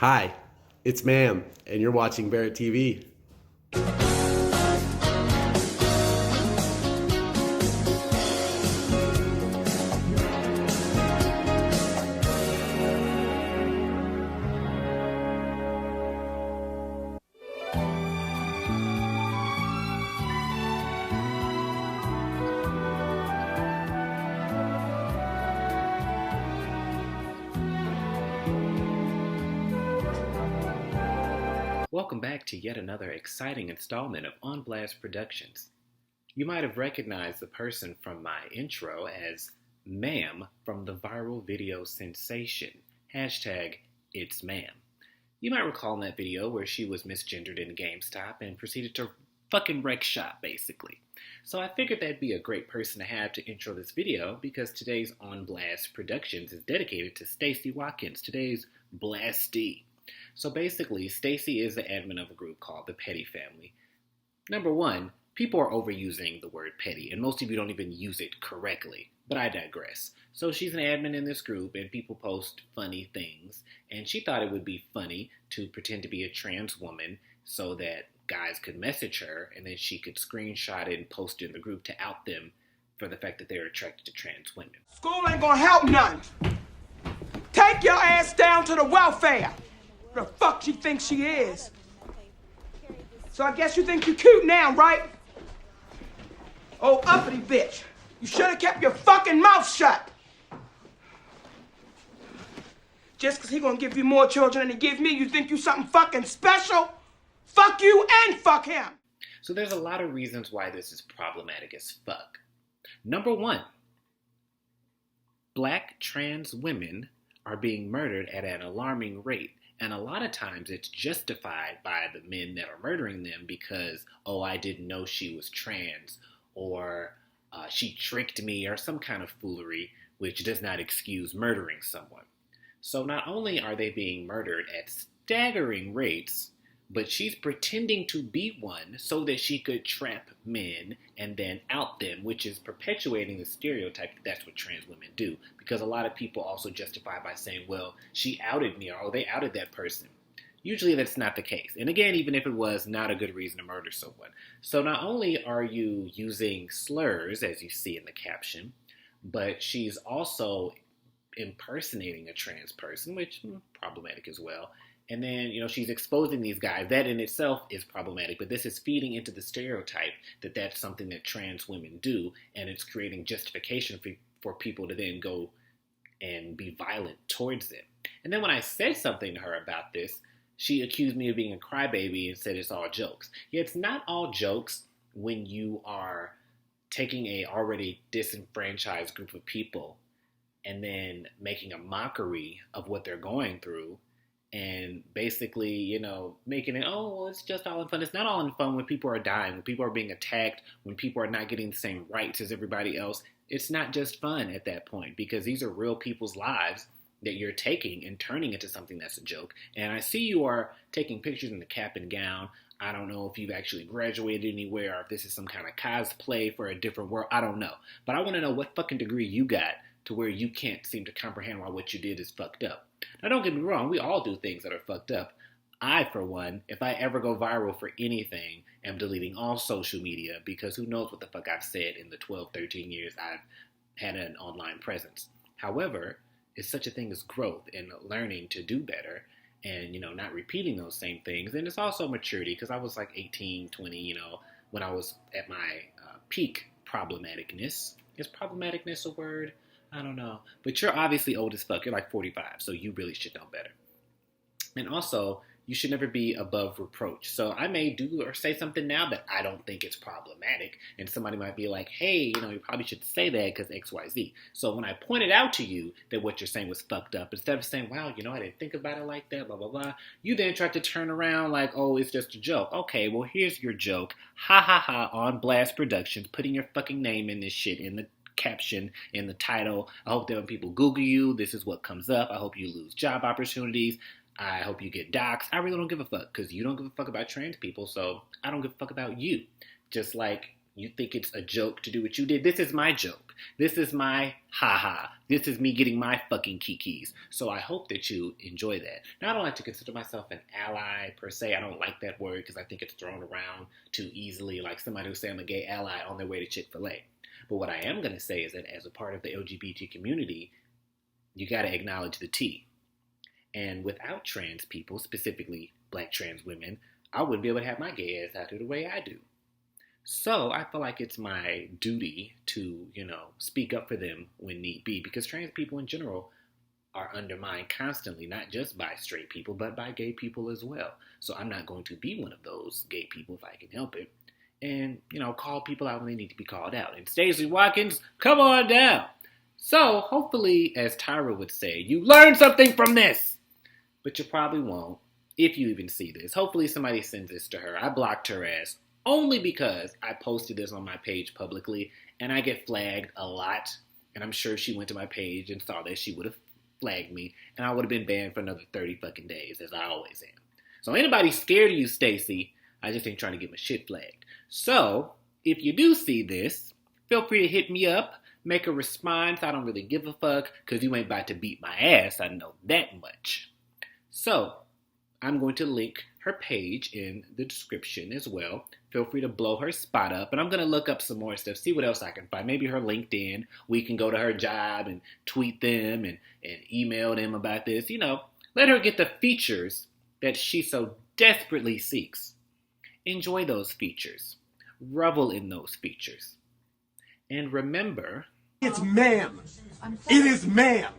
Hi, it's Maam, and you're watching Barrett TV. Welcome back to yet another exciting installment of On Blast Productions. You might have recognized the person from my intro as Maam from the viral video sensation, hashtag It's Maam. You might recall in that video where she was misgendered in GameStop and proceeded to fucking wreck shop, basically. So I figured that'd be a great person to have to intro this video because today's On Blast Productions is dedicated to Stacey Watkins, today's blastee. So basically, Stacey is the admin of a group called the Petty Family. Number one, people are overusing the word petty, and most of you don't even use it correctly, but I digress. So she's an admin in this group, and people post funny things, and she thought it would be funny to pretend to be a trans woman so that guys could message her, and then she could screenshot it and post it in the group to out them for the fact that they're attracted to trans women. School ain't gonna help none. Take your ass down to the welfare. The fuck she thinks she is. So I guess you think you're cute now, right? Oh, uppity bitch. You should have kept your fucking mouth shut. Just because he gonna give you more children than he give me, you think you something fucking special? Fuck you and fuck him. So there's a lot of reasons why this is problematic as fuck. Number one, black trans women are being murdered at an alarming rate. And a lot of times it's justified by the men that are murdering them because, oh, I didn't know she was trans, or she tricked me, or some kind of foolery, which does not excuse murdering someone. So not only are they being murdered at staggering rates, but she's pretending to be one so that she could trap men and then out them, which is perpetuating the stereotype that that's what trans women do. Because a lot of people also justify by saying, well, she outed me, or oh, they outed that person. Usually that's not the case. And again, even if it was, not a good reason to murder someone. So not only are you using slurs, as you see in the caption, but she's also impersonating a trans person, which problematic as well. And then, she's exposing these guys. That in itself is problematic, but this is feeding into the stereotype that that's something that trans women do, and it's creating justification for people to then go and be violent towards them. And then when I said something to her about this, she accused me of being a crybaby and said it's all jokes. Yeah, it's not all jokes when you are taking a already disenfranchised group of people and then making a mockery of what they're going through. And basically, making it, oh, well, it's just all in fun. It's not all in fun when people are dying, when people are being attacked, when people are not getting the same rights as everybody else. It's not just fun at that point because these are real people's lives that you're taking and turning into something that's a joke. And I see you are taking pictures in the cap and gown. I don't know if you've actually graduated anywhere or if this is some kind of cosplay for a different world. I don't know. But I want to know what fucking degree you got to where you can't seem to comprehend why what you did is fucked up. Now, don't get me wrong. We all do things that are fucked up. I, for one, if I ever go viral for anything, am deleting all social media because who knows what the fuck I've said in the 12, 13 years I've had an online presence. However, it's such a thing as growth and learning to do better and, not repeating those same things. And it's also maturity because I was like 18, 20, when I was at my peak problematicness. Is problematicness a word? I don't know. But you're obviously old as fuck. You're like 45, so you really should know better. And also, you should never be above reproach. So I may do or say something now that I don't think it's problematic. And somebody might be like, hey, you probably should say that because X, Y, Z. So when I pointed out to you that what you're saying was fucked up, instead of saying, wow, I didn't think about it like that, blah, blah, blah, you then tried to turn around like, oh, it's just a joke. Okay, well, here's your joke. Ha, ha, ha, On Blast Productions, putting your fucking name in this shit in the caption, in the title. I hope that when people Google you, this is what comes up. I hope you lose job opportunities. I hope you get doxxed. I really don't give a fuck because you don't give a fuck about trans people, so I don't give a fuck about you. Just like You think it's a joke to do what you did? This is my joke. This is my ha-ha. This is me getting my fucking kikis. So I hope that you enjoy that. Now, I don't like to consider myself an ally, per se. I don't like that word because I think it's thrown around too easily, like somebody who say I'm a gay ally on their way to Chick-fil-A. But what I am going to say is that as a part of the LGBT community, you got to acknowledge the T. And without trans people, specifically black trans women, I wouldn't be able to have my gay ass out here the way I do. So I feel like it's my duty to, speak up for them when need be, because trans people in general are undermined constantly, not just by straight people, but by gay people as well. So I'm not going to be one of those gay people if I can help it. And, call people out when they need to be called out. And Stacey, Watkins, come on down. So hopefully, as Tyra would say, you learned something from this. But you probably won't, if you even see this. Hopefully somebody sends this to her. I blocked her ass only because I posted this on my page publicly, and I get flagged a lot. And I'm sure if she went to my page and saw this, she would have flagged me, and I would have been banned for another 30 fucking days, as I always am. So anybody scared of you, Stacey, I just ain't trying to get my shit flagged. So, if you do see this, feel free to hit me up, make a response. I don't really give a fuck, because you ain't about to beat my ass, I know that much. So, I'm going to link her page in the description as well. Feel free to blow her spot up. And I'm going to look up some more stuff, see what else I can find. Maybe her LinkedIn. We can go to her job and tweet them and email them about this. Let her get the features that she so desperately seeks. Enjoy those features. Revel in those features. And remember... It's Maam. It is Maam.